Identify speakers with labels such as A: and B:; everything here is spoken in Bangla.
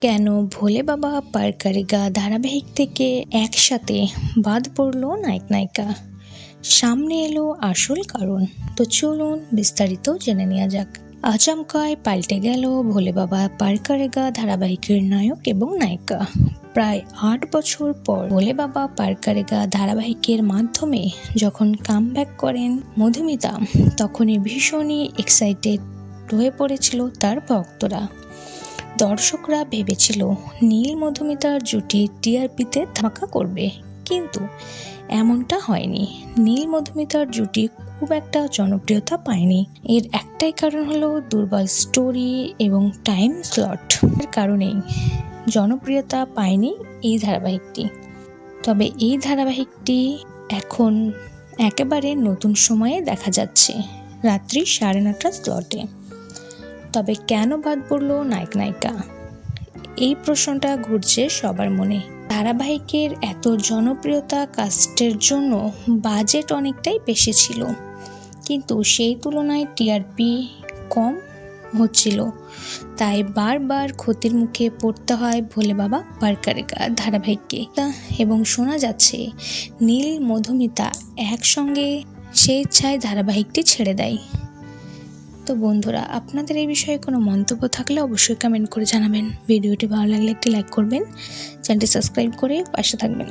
A: কেন ভোলে বাবা পার করেগা ধারাবাহিক থেকে একসাথে বাদ পড়লো নায়ক নায়িকা? সামনে এলো আসল কারণ। তো চলুন বিস্তারিত জেনে নেওয়া যাক। আচমকায় পাল্টে গেল ভোলে বাবা পার করেগা ধারাবাহিকের নায়ক এবং নায়িকা। প্রায় ৮ বছর পর ভোলে বাবা পার করেগা ধারাবাহিকের মাধ্যমে যখন কামব্যাক করেন মধুমিতা, তখনই ভীষণই এক্সাইটেড হয়ে পড়েছিল তার ভক্তরা। দর্শকরা ভেবেছিল নীল মধুমিতার জুটি টিআরপিতে ধামাকা করবে, কিন্তু এমনটা হয়নি। নীল মধুমিতার জুটি খুব একটা জনপ্রিয়তা পায়নি। এর একটাই কারণ হলো দুর্বল স্টোরি এবং টাইম স্লট এর কারণেই জনপ্রিয়তা পায়নি এই ধারাবাহিকটি। তবে এই ধারাবাহিকটি এখন একেবারে নতুন সময়ে দেখা যাচ্ছে, রাত্রি 9:30 স্লটে। তবে কেন বাদ পড়লো নায়ক নায়িকা? এই প্রশ্নটা ঘুরছে সবার মনে। ধারাবাহিকের এত জনপ্রিয়তা কাস্টের জন্য বাজেট অনেকটাই বেশি ছিল, কিন্তু সেই তুলনায় টিআরপি কম হচ্ছিল, তাই বারবার ক্ষতির মুখে পড়তে হয় ভোলে বাবা পার করেগা ধারাবাহিককে। এবং শোনা যাচ্ছে নীল মধুমিতা একসঙ্গে স্বেচ্ছায় ধারাবাহিকটি ছেড়ে দেয়। তো বন্ধুরা, আপনাদের এই বিষয়ে কোনো মন্তব্য থাকলে অবশ্যই কমেন্ট করে জানাবেন। ভিডিওটি ভালো লাগলে একটি লাইক করবেন, চ্যানেলটি সাবস্ক্রাইব করে পাশে থাকবেন।